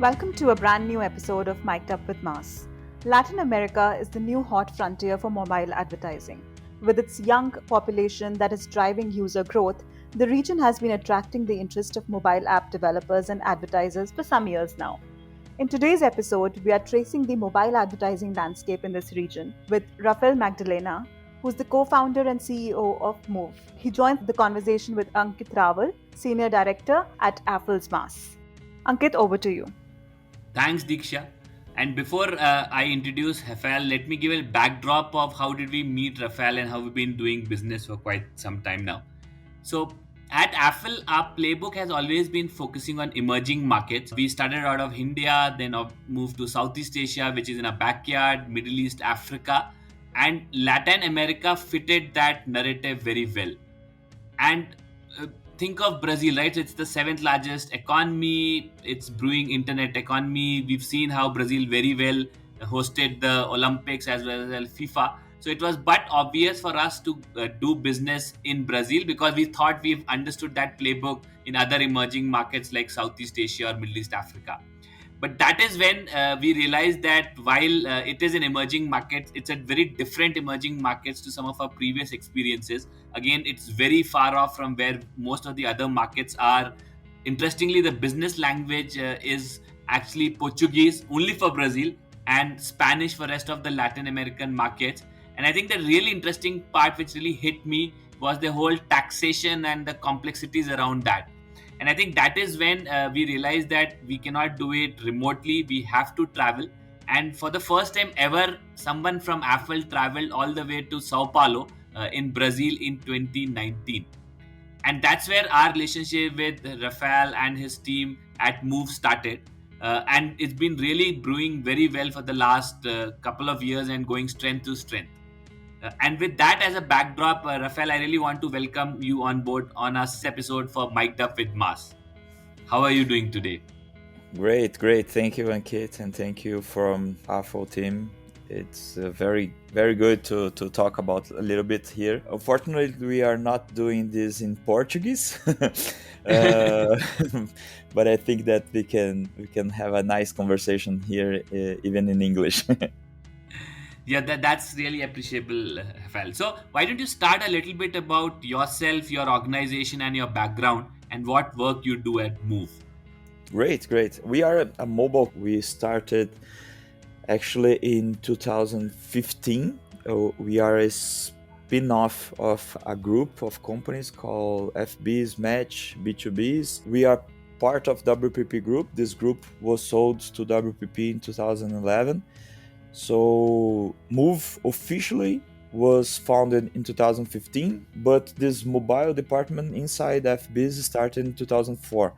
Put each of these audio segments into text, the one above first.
Welcome to a brand new episode of Mic'd Up with Mars. Latin America is the new hot frontier for mobile advertising. With its young population that is driving user growth, the region has been attracting the interest of mobile app developers and advertisers for some years now. In today's episode, we are tracing the mobile advertising landscape in this region with Rafael Magdalena, who's the co-founder and CEO of MUV. He joins the conversation with Ankit Rawal, Senior Director at Affle's Mars. Ankit, over to you. Thanks, Diksha. And before I introduce Rafael, let me give a backdrop of how did we meet Rafael and how we've been doing business for quite some time now. So at Affle, our playbook has always been focusing on emerging markets. We started out of India, then moved to Southeast Asia, which is in our backyard, Middle East, Africa, and Latin America fitted that narrative very well. And think of Brazil, right? It's the seventh largest economy. It's brewing internet economy. We've seen how Brazil very well hosted the Olympics as well as FIFA. So it was but obvious for us to do business in Brazil because we thought we've understood that playbook in other emerging markets like Southeast Asia or Middle East Africa. But that is when we realized that while it is an emerging market, it's a very different emerging markets to some of our previous experiences. Again, it's very far off from where most of the other markets are. Interestingly, the business language is actually Portuguese only for Brazil and Spanish for rest of the Latin American markets. And I think the really interesting part which really hit me was the whole taxation and the complexities around that. And I think that is when we realized that we cannot do it remotely. We have to travel. And for the first time ever, someone from Affle traveled all the way to Sao Paulo in Brazil in 2019. And that's where our relationship with Rafael and his team at MUV started. And it's been really brewing very well for the last couple of years and going strength to strength. And with that as a backdrop, Rafael, I really want to welcome you on board on our episode for Mic'd Up with Mars. How are you doing today? Great. Thank you, Ankit, and thank you from Affle team. It's very good to talk about a little bit here. Unfortunately, we are not doing this in Portuguese, but I think that we can have a nice conversation here, even in English. Yeah, that's really appreciable, Rafael. So why don't you start a little bit about yourself, your organization, and your background, and what work you do at MUV? Great. We are a mobile. We started actually in 2015. We are a spin-off of a group of companies called FB's Match B2Bs. We are part of WPP Group. This group was sold to WPP in 2011. So MUV officially was founded in 2015, but this mobile department inside FBiz started in 2004.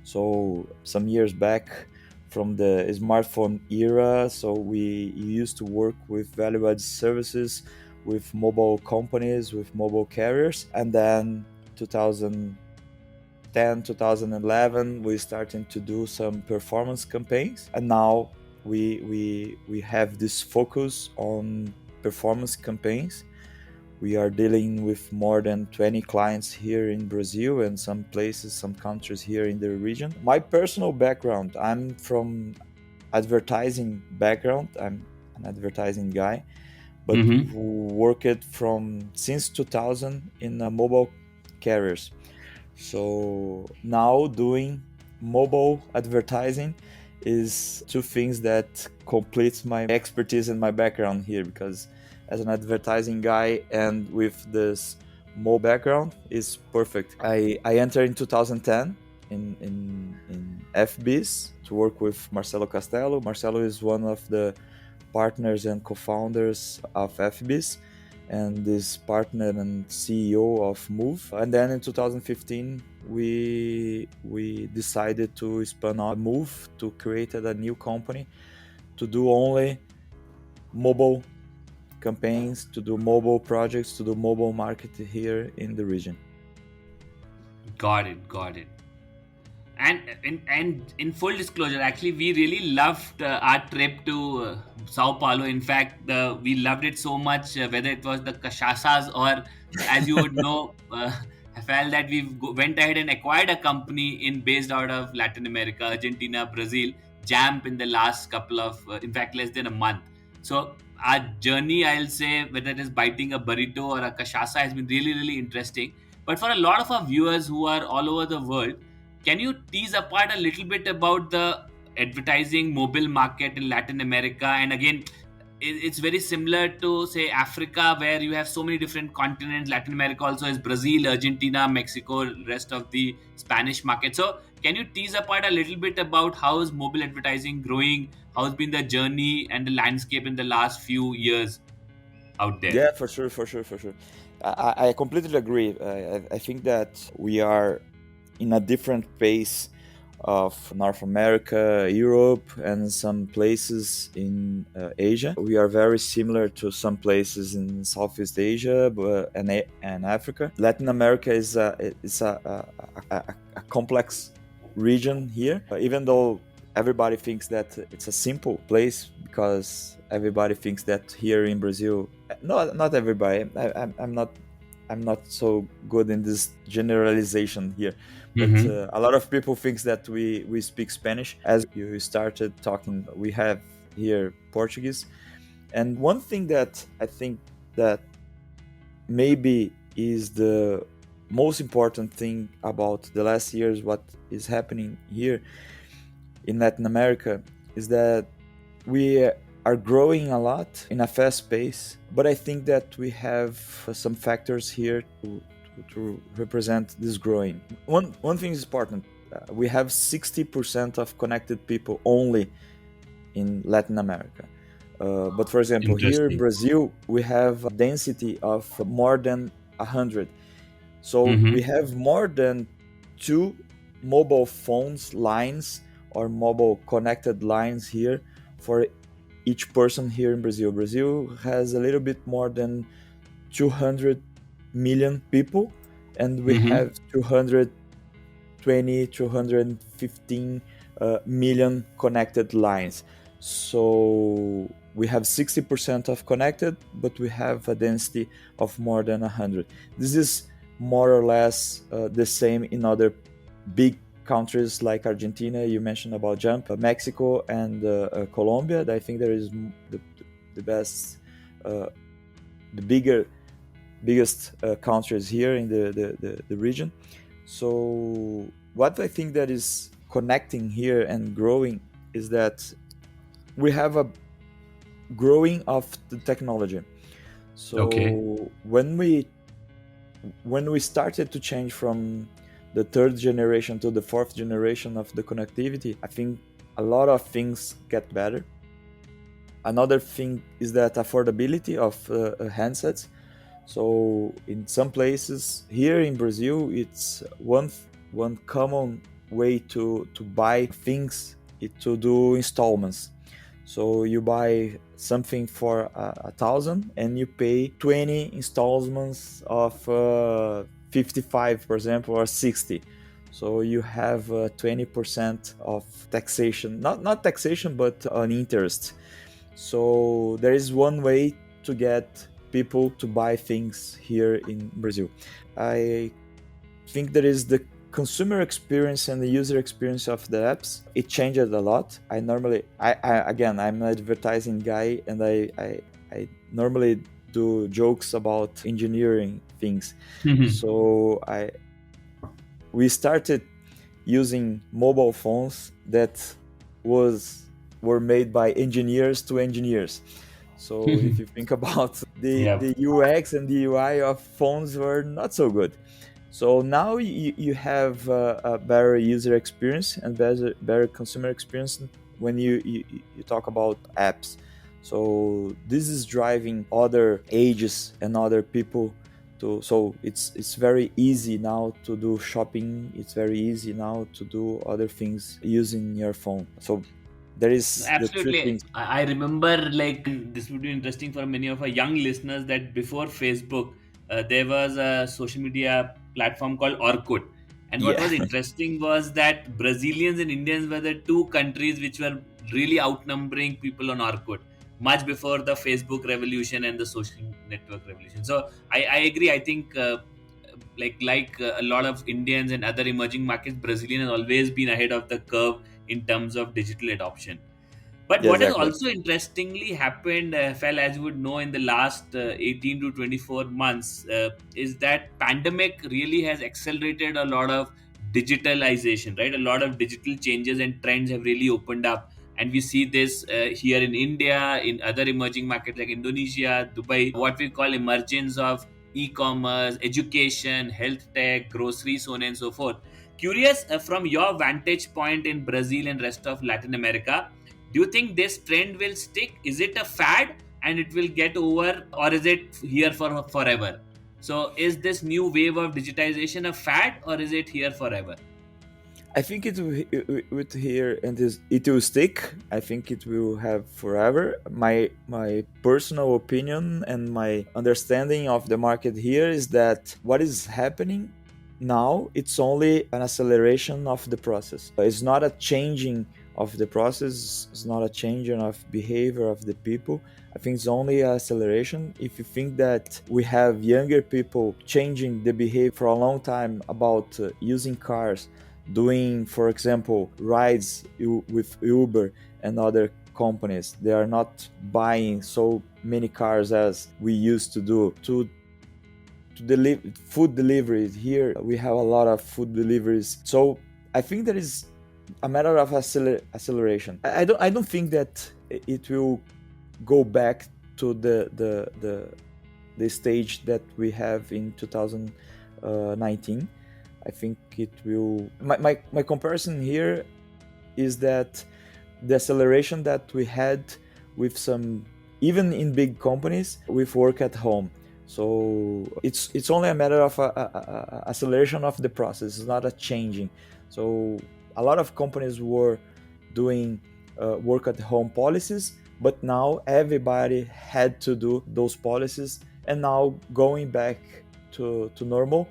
So some years back from the smartphone era, so we used to work with value-added services with mobile companies, with mobile carriers, and then 2010, 2011, we started to do some performance campaigns, and now we have this focus on performance campaigns. We are dealing with more than 20 clients here in Brazil and some places, some countries here in the region. My personal background, I'm from advertising background. I'm an advertising guy, but worked since 2000 in mobile carriers. So now doing mobile advertising is two things that completes my expertise and my background here, because as an advertising guy and with this mobile background is perfect. I entered in 2010 in FBiz to work with Marcelo Castelo. Marcelo is one of the partners and co-founders of FBiz and is partner and CEO of MUV. And then in 2015, we decided to spin off MUV to create a new company to do only mobile campaigns, to do mobile projects, to do mobile market here in the region. Got it. And in full disclosure, actually, we really loved our trip to Sao Paulo. In fact, we loved it so much, whether it was the Cachaças or, as you would know, I felt that we went ahead and acquired a company based out of Latin America, Argentina, Brazil, jump in the last couple of, in fact, less than a month. So our journey, I'll say, whether it is biting a burrito or a cachaça, has been really, really interesting. But for a lot of our viewers who are all over the world, can you tease apart a little bit about the advertising mobile market in Latin America? And again, it's very similar to, say, Africa, where you have so many different continents. Latin America also has Brazil, Argentina, Mexico, rest of the Spanish market. So can you tease apart a little bit about how is mobile advertising growing, how's been the journey and the landscape in the last few years out there? Yeah, for sure, for sure, for sure. I completely agree. I think that we are in a different pace of North America, Europe, and some places in Asia. We are very similar to some places in Southeast Asia and Africa. Latin America is a complex region here, even though everybody thinks that it's a simple place, because everybody thinks that here in Brazil, not everybody. I'm not so good in this generalization here, but a lot of people thinks that we speak Spanish. As you started talking, we have here Portuguese, and one thing that I think that maybe is the most important thing about the last years, what is happening here in Latin America, is that we are growing a lot in a fast pace, but I think that we have some factors here to represent this growing. One thing is important. We have 60% of connected people only in Latin America. But for example, here in Brazil, we have a density of more than 100. So we have more than 2 mobile phones lines or mobile connected lines here for each person here in Brazil. Brazil has a little bit more than 200 million people, and we have 220, 215 million connected lines. So we have 60% of connected, but we have a density of more than 100. This is more or less the same in other big countries like Argentina. You mentioned about jump, Mexico and Colombia. I think there is the best, the biggest countries here in the region. So what I think that is connecting here and growing is that we have a growing of the technology. So when we started to change from the 3rd generation to the 4th generation of the connectivity, I think a lot of things get better. Another thing is that affordability of handsets. So in some places here in Brazil, it's one common way to buy things is to do installments. So you buy something for 1,000 and you pay 20 installments of 55, for example, or 60. So you have 20% of taxation, not taxation, but on interest. So there is one way to get people to buy things here in Brazil. I think there is the consumer experience and the user experience of the apps. It changed a lot. I'm an advertising guy, and I normally do jokes about engineering things. So we started using mobile phones that were made by engineers to engineers. So if you think about the UX and the UI of phones were not so good. So now you have a better user experience and better consumer experience when you talk about apps. So this is driving other ages and other people to. So it's very easy now to do shopping. It's very easy now to do other things using your phone. So there is absolutely. I remember, like, this would be interesting for many of our young listeners, that before Facebook, there was a social media platform called Orkut. And what was interesting was that Brazilians and Indians were the 2 countries which were really outnumbering people on Orkut, much before the Facebook revolution and the social network revolution. So I agree. I think a lot of Indians and other emerging markets, Brazilian has always been ahead of the curve in terms of digital adoption. But Yeah, what has exactly. also interestingly happened, Fel, as you would know, in the last 18 to 24 months, is that pandemic really has accelerated a lot of digitalization, right? A lot of digital changes and trends have really opened up. And we see this here in India, in other emerging markets like Indonesia, Dubai, what we call emergence of e-commerce, education, health tech, grocery, so on and so forth. Curious, from your vantage point in Brazil and rest of Latin America, do you think this trend will stick? Is it a fad and it will get over, or is it here for forever? So, is this new wave of digitization a fad, or is it here forever? I think it here and it will stick. I think it will have forever. My personal opinion and my understanding of the market here is that what is happening now, it's only an acceleration of the process. It's not a changing of the process. It's not a changing of behavior of the people. I think it's only an acceleration. If you think that we have younger people changing the behavior for a long time about using cars, doing, for example, rides with Uber and other companies, they are not buying so many cars as we used to do. To deliver food deliveries here, we have a lot of food deliveries. So I think that is a matter of acceleration. I don't think that it will go back to the stage that we have in 2019. I think it will. My comparison here is that the acceleration that we had with some, even in big companies, with work at home. So it's only a matter of a acceleration of the process. It's not a changing. So a lot of companies were doing work at home policies, but now everybody had to do those policies, and now going back to normal,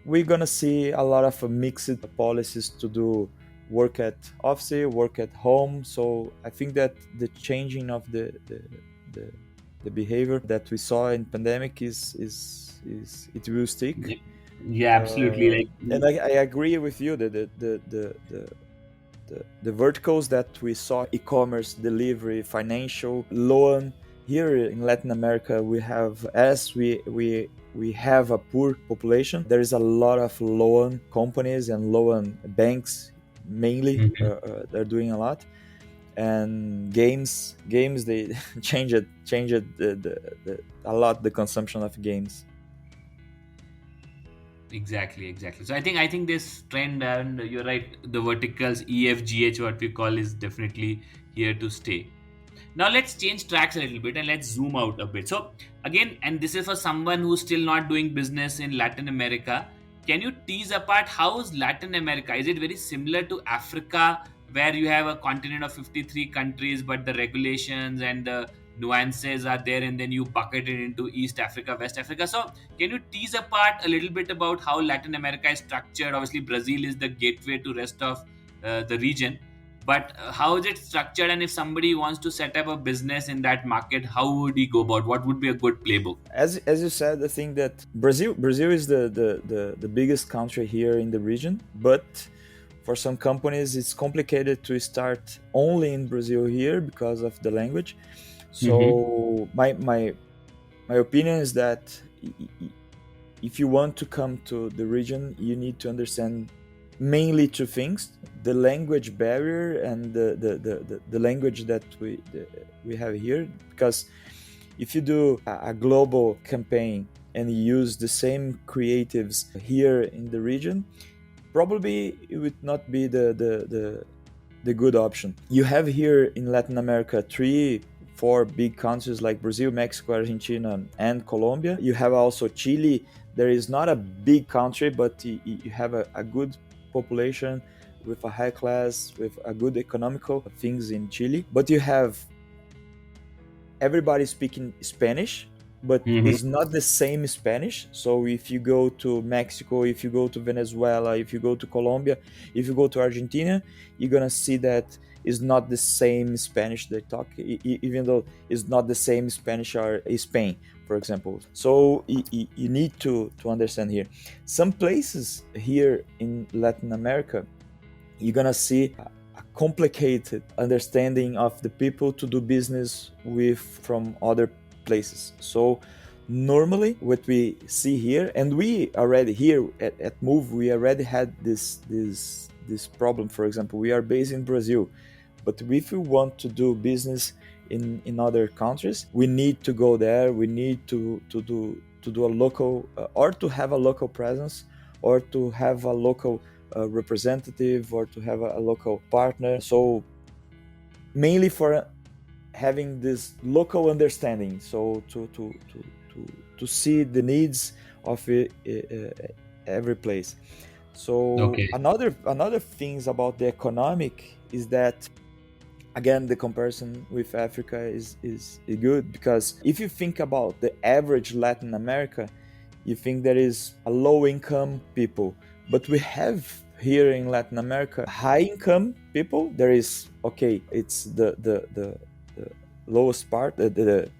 we're gonna see a lot of mixed policies to do work at office, work at home. So I think that the changing of the behavior that we saw in pandemic is it will stick. Yeah, yeah, absolutely. And I agree with you that the verticals that we saw, e-commerce, delivery, financial, loan, here in Latin America, we have, as we have a poor population, there is a lot of loan companies and loan banks mainly. Mhm. They're doing a lot. And games they changed a lot the consumption of games. Exactly. So I think this trend, and you're right, the verticals EFGH, what we call, is definitely here to stay. Now let's change tracks a little bit and let's zoom out a bit. So again, and this is for someone who's still not doing business in Latin America, can you tease apart how is Latin America? Is it very similar to Africa, where you have a continent of 53 countries, but the regulations and the nuances are there, and then you bucket it into East Africa, West Africa? So can you tease apart a little bit about how Latin America is structured? Obviously, Brazil is the gateway to rest of the region, but how is it structured, and if somebody wants to set up a business in that market, how would he go about? What would be a good playbook? As you said, I think that Brazil is the biggest country here in the region, but for some companies it's complicated to start only in Brazil here because of the language. Mm-hmm. So my opinion is that if you want to come to the region, you need to understand mainly two things: the language barrier and the language that we have here. Because if you do a global campaign and you use the same creatives here in the region, probably it would not be the good option. You have here in Latin America 4 big countries like Brazil, Mexico, Argentina, and Colombia. You have also Chile. There is not a big country, but you have a good population with a high class, with a good economical things in Chile. But you have everybody speaking Spanish, but Mm-hmm. it's not the same Spanish. So if you go to Mexico, if you go to Venezuela, if you go to Colombia, if you go to Argentina, you're gonna see that it's not the same Spanish they talk, even though it's not the same Spanish or Spain, for example. So you need to understand here. Some places here in Latin America, you're gonna see a complicated understanding of the people to do business with from other places. So normally what we see here, and we already here at MUV, we already had this problem. For example, we are based in Brazil, but if we want to do business in other countries, we need to go there. We need to do a local or to have a local presence, or to have a local representative, or to have a local partner. So mainly for having this local understanding, so to see the needs of every place. So Okay. another things about the economic is that, again, the comparison with Africa is good, because if you think about the average Latin America, you think there is a low income people, but we have here in Latin America high income people. There is, okay, it's the lowest part, the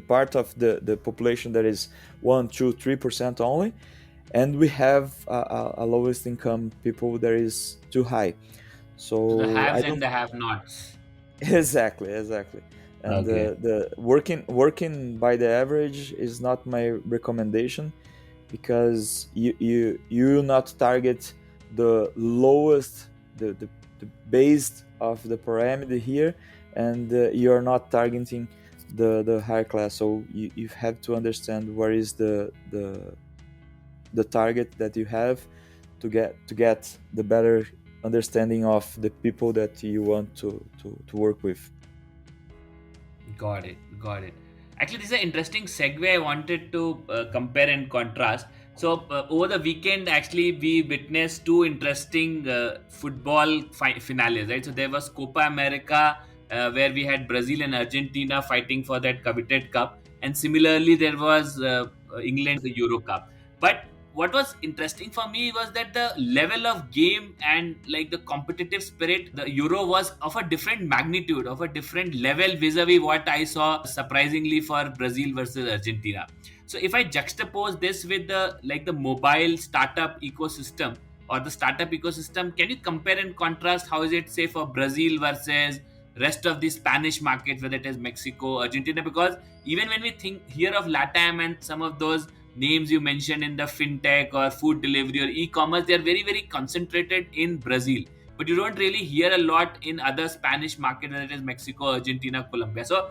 part of the population that is 1, 2, 3% only, and we have a lowest income people that is too high. So the So I haves don't and the have-nots. exactly, and Okay. the working by the average is not my recommendation, because you will not target the lowest, the base of the pyramid here, and you're not targeting the higher class. So you have to understand where is the target that you have to get the better understanding of the people that you want to work with. Got it. Got it. Actually, this is an interesting segue. I wanted to compare and contrast. So, over the weekend, actually, we witnessed two interesting football finales, right? So, there was Copa America, where we had Brazil and Argentina fighting for that coveted cup. And similarly, there was England, the Euro Cup. But what was interesting for me was that the level of game and like the competitive spirit, the Euro was of a different magnitude, of a different level vis-a-vis what I saw surprisingly for Brazil versus Argentina. So if I juxtapose this with the like the mobile startup ecosystem or the startup ecosystem, can you compare and contrast how is it say for Brazil versus rest of the Spanish market, whether it is Mexico, Argentina? Because even when we think here of LATAM and some of those names you mentioned in the fintech or food delivery or e-commerce, they are very very concentrated in Brazil, but you don't really hear a lot in other Spanish market, whether it is Mexico, Argentina, Colombia. So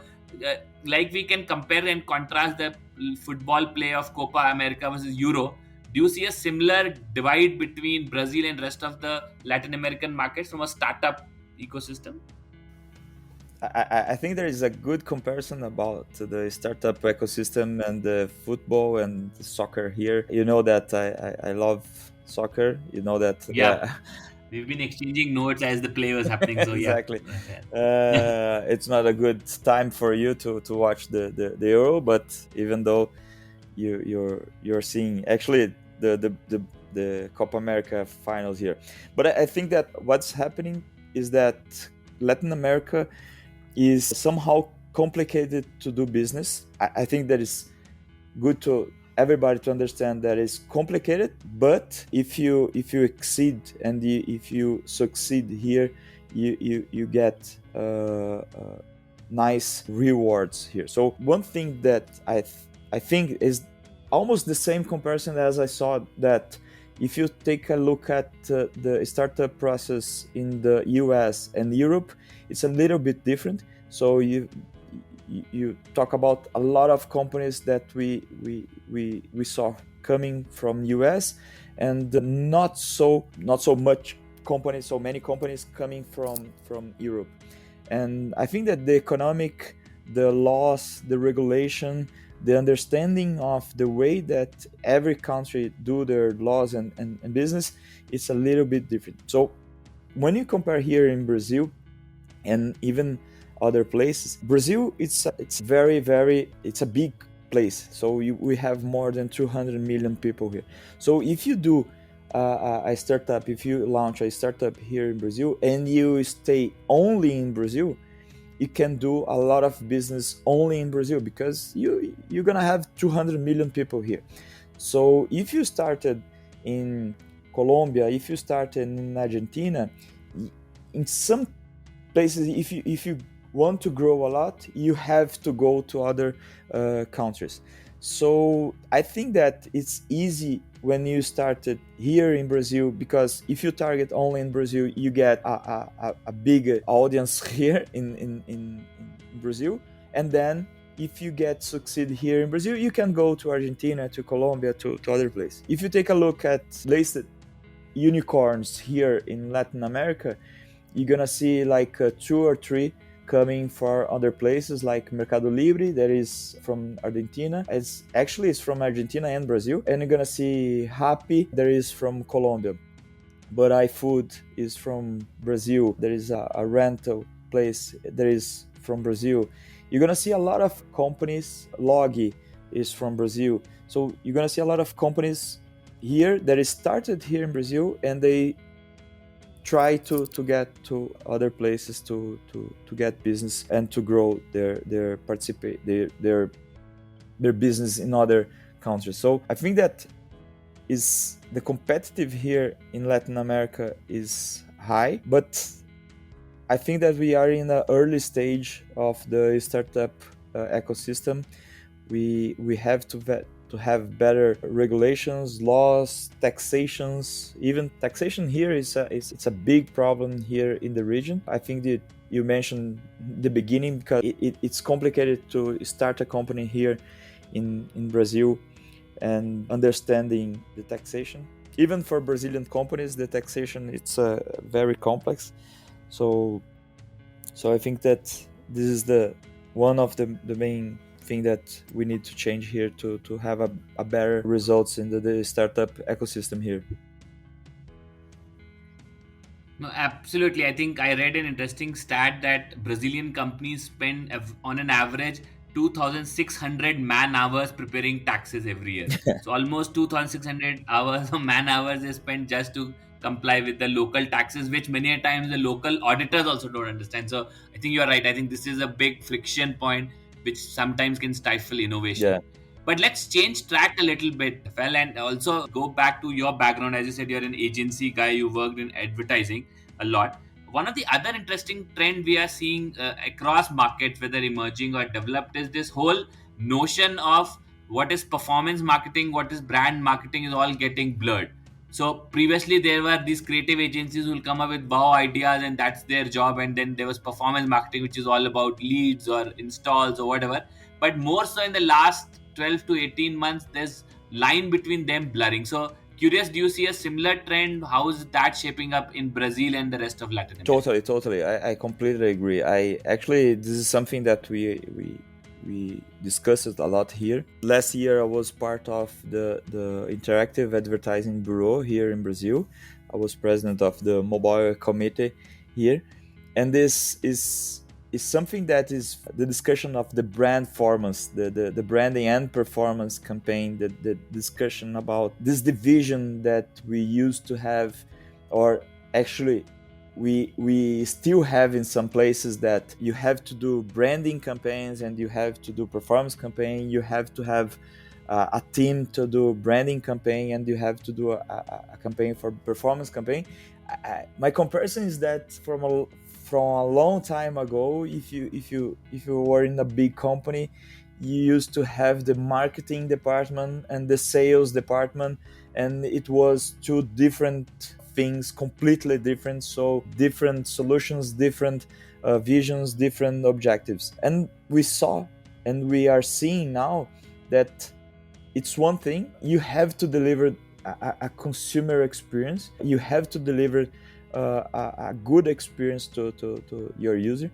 like we can compare and contrast the football play of Copa America versus Euro. Do you see a similar divide between Brazil and rest of the Latin American markets from a startup ecosystem? I think there is a good comparison about the startup ecosystem and the football and the soccer here. You know that I love soccer. You know that Yeah, we've been exchanging notes as the play was happening, so yeah. exactly. It's not a good time for you to watch the Euro, but even though you're seeing actually the Copa America finals here, but I think that what's happening is that Latin America is somehow complicated to do business. I think that is good to everybody to understand that it's complicated, but if you exceed and if you succeed here, you get nice rewards here. So one thing that I think is almost the same comparison as I saw, that if you take a look at the startup process in the US and Europe, it's a little bit different. So you talk about a lot of companies that we saw coming from US, and not so much companies, so many companies coming from Europe. And I think that the economic, the laws, the regulation, the understanding of the way that every country do their laws and business, it's a little bit different. So when you compare here in Brazil and even other places, Brazil, it's a big place. So we have more than 200 million people here. So if you do a startup, if you launch a startup here in Brazil and you stay only in Brazil, you can do a lot of business only in Brazil, because you're gonna have 200 million people here. So if you started in Colombia, if you start in Argentina, in some places, if you want to grow a lot, you have to go to other countries. So I think that it's easy when you started here in Brazil, because if you target only in Brazil, you get a big audience here in Brazil. And then if you get succeed here in Brazil, you can go to Argentina, to Colombia, to other places. If you take a look at listed unicorns here in Latin America, you're gonna see like 2 or 3 coming for other places, like Mercado Libre, that is from Argentina. It's from Argentina and Brazil. And you're gonna see Rappi, that is from Colombia. But iFood is from Brazil. There is a rental place that is from Brazil. You're gonna see a lot of companies. Logi is from Brazil. So you're gonna see a lot of companies here that is started here in Brazil, and they try to get to other places to get business and to grow their business in other countries. So I think that is the competitive here in Latin America is high, but I think that we are in the early stage of the startup ecosystem. We have to have better regulations, laws, taxations. Even taxation here is a big problem here in the region. I think that you mentioned the beginning, because it's complicated to start a company here in Brazil, and understanding the taxation. Even for Brazilian companies, the taxation it's very complex. So I think that this is one of the main thing that we need to change here to have a better results in the startup ecosystem here. No, absolutely. I think I read an interesting stat that Brazilian companies spend on an average 2,600 man hours preparing taxes every year. So almost 2,600 hours of man hours is spent just to comply with the local taxes, which many a times the local auditors also don't understand. So I think you're right. I think this is a big friction point which sometimes can stifle innovation. Yeah. But let's change track a little bit, Fel, and also go back to your background. As you said, you're an agency guy, you worked in advertising a lot. One of the other interesting trend we are seeing across markets, whether emerging or developed, is this whole notion of what is performance marketing, what is brand marketing is all getting blurred. So previously there were these creative agencies who will come up with wow ideas and that's their job, and then there was performance marketing, which is all about leads or installs or whatever. But more so in the last 12 to 18 months, there's line between them blurring. So curious, do you see a similar trend? How is that shaping up in Brazil and the rest of Latin America? Totally. I completely agree. This is something that we discussed a lot here. Last year, I was part of the Interactive Advertising Bureau here in Brazil. I was president of the mobile committee here, and this is something that is the discussion of the brand performance, the branding and performance campaign, the discussion about this division that we used to have, or actually we still have in some places, that you have to do branding campaigns and you have to do performance campaign. You have to have a team to do branding campaign, and you have to do a campaign for performance campaign. My comparison is that from a long time ago, if you were in a big company, you used to have the marketing department and the sales department, and it was two different things, completely different. So different solutions, different visions, different objectives. And we saw, and we are seeing now, that it's one thing. You have to deliver a consumer experience. You have to deliver a good experience to your user.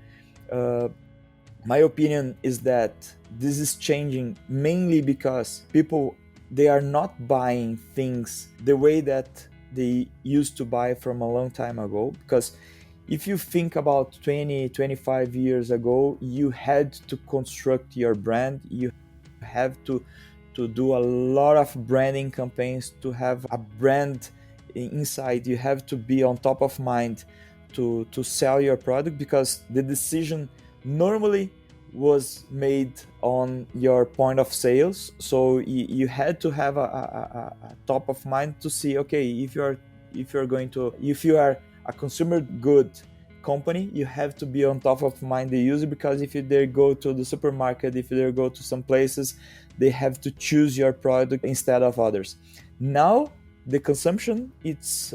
My opinion is that this is changing mainly because people, they are not buying things the way that they used to buy from a long time ago. Because if you think about 20-25 years ago, you had to construct your brand. You have to do a lot of branding campaigns to have a brand inside. You have to be on top of mind to sell your product, because the decision normally was made on your point of sales. So you had to have a top of mind to see, okay, if you're if you are a consumer good company, you have to be on top of mind the user, because if they go to the supermarket, if they go to some places, they have to choose your product instead of others. Now the consumption, it's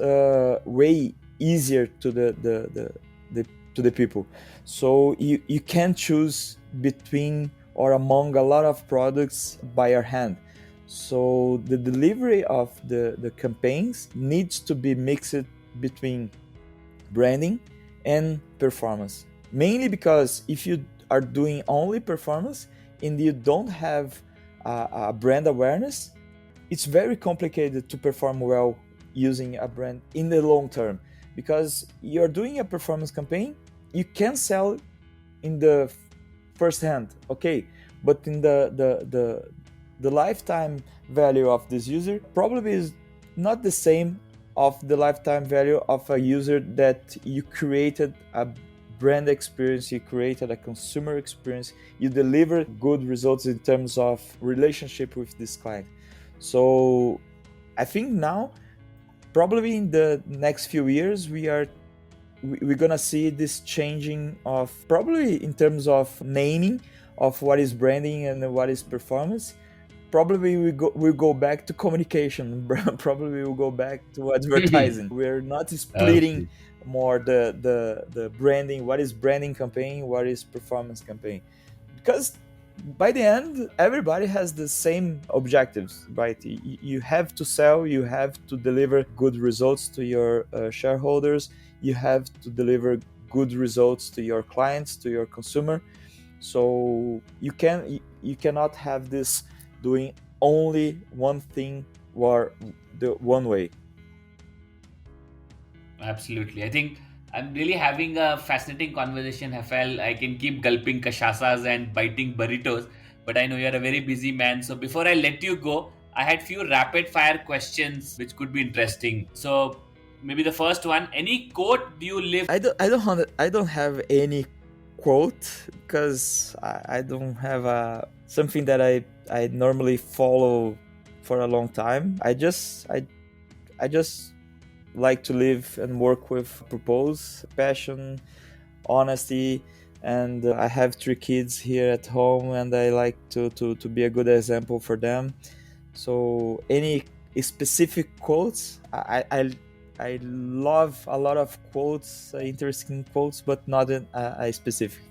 way easier to to the people, so you can choose between or among a lot of products by your hand. So the delivery of the campaigns needs to be mixed between branding and performance, mainly because if you are doing only performance and you don't have a brand awareness, it's very complicated to perform well using a brand in the long term, because you're doing a performance campaign, you can sell in the first hand, okay, but in the lifetime value of this user probably is not the same of the lifetime value of a user that you created a brand experience, you created a consumer experience, you deliver good results in terms of relationship with this client. So I think now, probably in the next few years, we're gonna see this changing of, probably in terms of naming of what is branding and what is performance. Probably we'll go back to communication. Probably we'll go back to advertising. We're not splitting Okay. more the branding, what is branding campaign, what is performance campaign, because by the end everybody has the same objectives, right? You have to sell, you have to deliver good results to your shareholders, you have to deliver good results to your clients, to your consumer. So you cannot have this doing only one thing or the one way. Absolutely. I think I'm really having a fascinating conversation, Rafael. I can keep gulping cachaças and biting burritos, but I know you're a very busy man. So before I let you go, I had few rapid fire questions which could be interesting. So maybe the first one, any quote do you live? I don't have any quote, because I don't have a something that I normally follow for a long time. I just like to live and work with purpose, passion, honesty, and I have 3 kids here at home, and I like to be a good example for them. So any specific quotes, I love a lot of quotes, interesting quotes, but not a specific.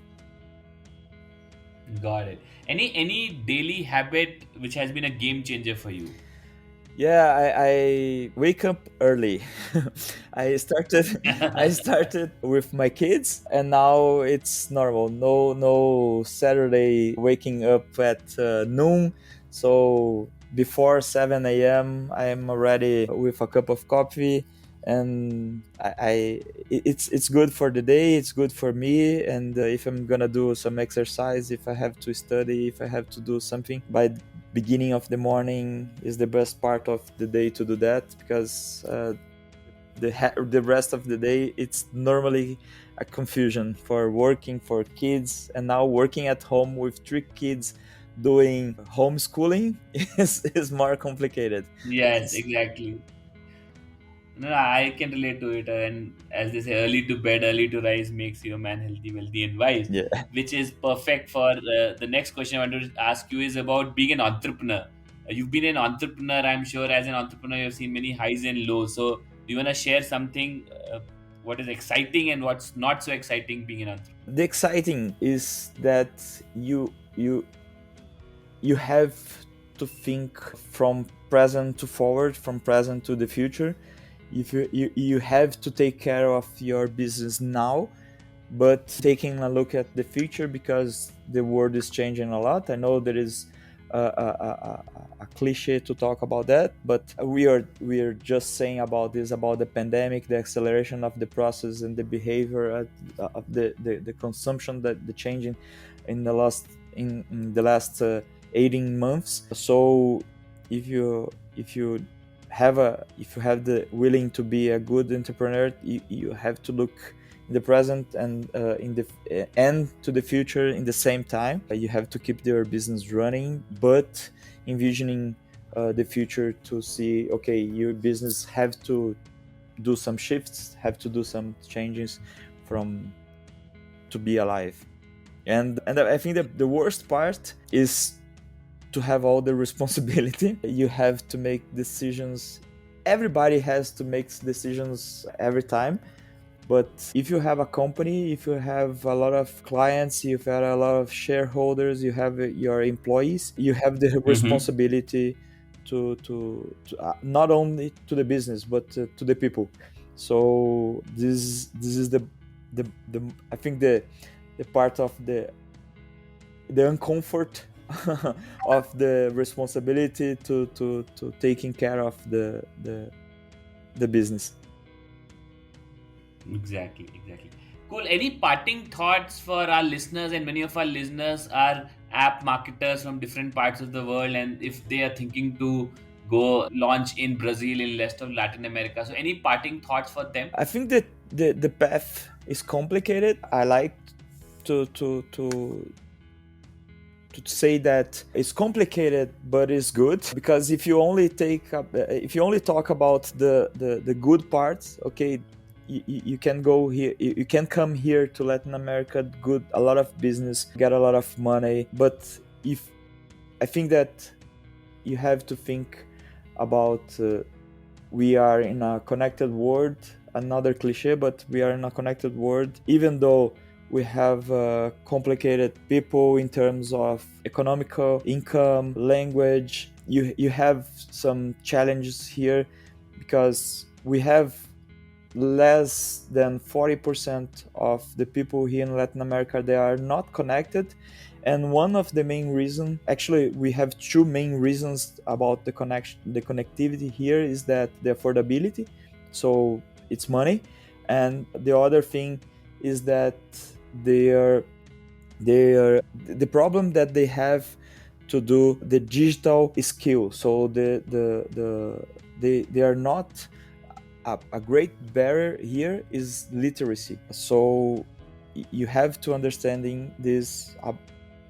Got it. Any daily habit which has been a game changer for you? Yeah, I wake up early. I started with my kids, and now it's normal. No Saturday waking up at noon. So before 7 a.m., I am already with a cup of coffee, and it's good for the day. It's good for me, and if I'm gonna do some exercise, if I have to study, if I have to do something by beginning of the morning is the best part of the day to do that, because the rest of the day it's normally a confusion for working, for kids, and now working at home with 3 kids doing homeschooling is more complicated. Yes, exactly. No, I can relate to it. And as they say, early to bed, early to rise makes you a man healthy, wealthy, and wise, Yeah. which is perfect for the next question I want to ask you is about being an entrepreneur. You've been an entrepreneur, I'm sure. As an entrepreneur, you've seen many highs and lows. So, do you want to share something? What is exciting and what's not so exciting being an entrepreneur? The exciting is that you have to think from present to forward, from present to the future. If you have to take care of your business now, but taking a look at the future, because the world is changing a lot. I know there is a cliche to talk about that, but we are just saying about this, about the pandemic, the acceleration of the process and the behavior of the consumption, that the changing in the last 18 months. So if you have the willing to be a good entrepreneur, you have to look in the present and in the and to the future in the same time. You have to keep your business running, but envisioning the future to see, okay, your business have to do some shifts, have to do some changes from to be alive. And I think that the worst part is to have all the responsibility. You have to make decisions. Everybody has to make decisions every time. But if you have a company, if you have a lot of clients, you've had a lot of shareholders, you have your employees, you have the responsibility to not only to the business but to the people. So this is the I think the part of the uncomfort of the responsibility to taking care of the business. Exactly. Cool. Any parting thoughts for our listeners? And many of our listeners are app marketers from different parts of the world, and if they are thinking to go launch in Brazil, in rest of Latin America, so any parting thoughts for them? I think that the path is complicated. I like to say that it's complicated, but it's good, because if you only talk about the good parts, okay, you can go here, you can come here to Latin America, a lot of business, get a lot of money. But if I think that you have to think about we are in a connected world, another cliche, but we are in a connected world, even though we have complicated people in terms of economical income, language. You have some challenges here because we have less than 40% of the people here in Latin America, they are not connected. And one of the main reasons, actually we have two main reasons about the connectivity here, is that the affordability, so it's money, and the other thing is that the problem that they have to do the digital skill. So they are not a great barrier here is literacy. So you have to understanding this.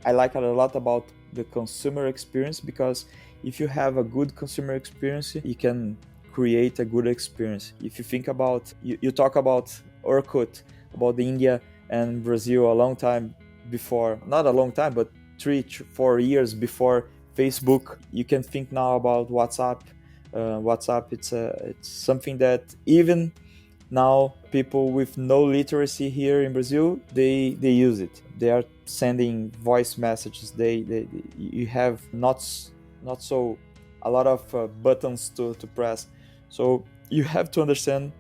I like it a lot about the consumer experience, because if you have a good consumer experience, you can create a good experience. If you think about, you talk about Orkut, about the India and Brazil a long time before, not a long time, but 3-4 years before Facebook. You can think now about WhatsApp. WhatsApp, it's something that even now people with no literacy here in Brazil, they use it. They are sending voice messages. You have not so a lot of buttons to press. So you have to understand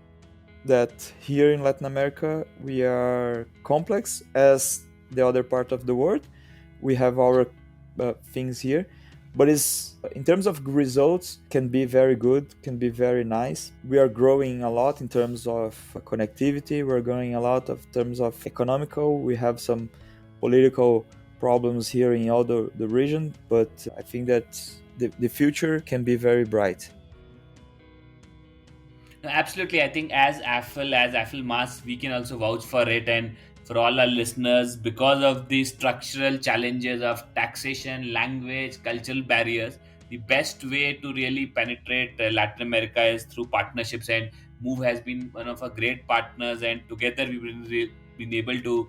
that here in Latin America we are complex as the other part of the world. We have our things here, but it's, in terms of results, can be very good, can be very nice. We are growing a lot in terms of connectivity. We're growing a lot in terms of economical. We have some political problems here in all the region, but I think that the future can be very bright. No, absolutely. I think as Affle Mass, we can also vouch for it, and for all our listeners, because of the structural challenges of taxation, language, cultural barriers, the best way to really penetrate Latin America is through partnerships. And Move has been one of our great partners, and together we've been able to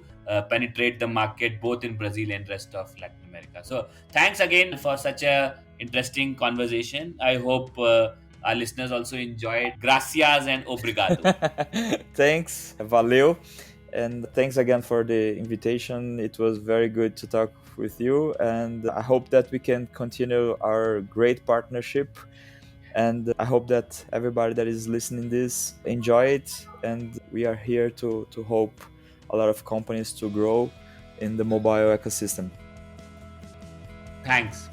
penetrate the market both in Brazil and rest of Latin America. So thanks again for such a interesting conversation. I hope our listeners also enjoyed. Gracias and obrigado. Thanks, valeu, and thanks again for the invitation. It was very good to talk with you, and I hope that we can continue our great partnership. And I hope that everybody that is listening this enjoy it, and we are here to help a lot of companies to grow in the mobile ecosystem. Thanks.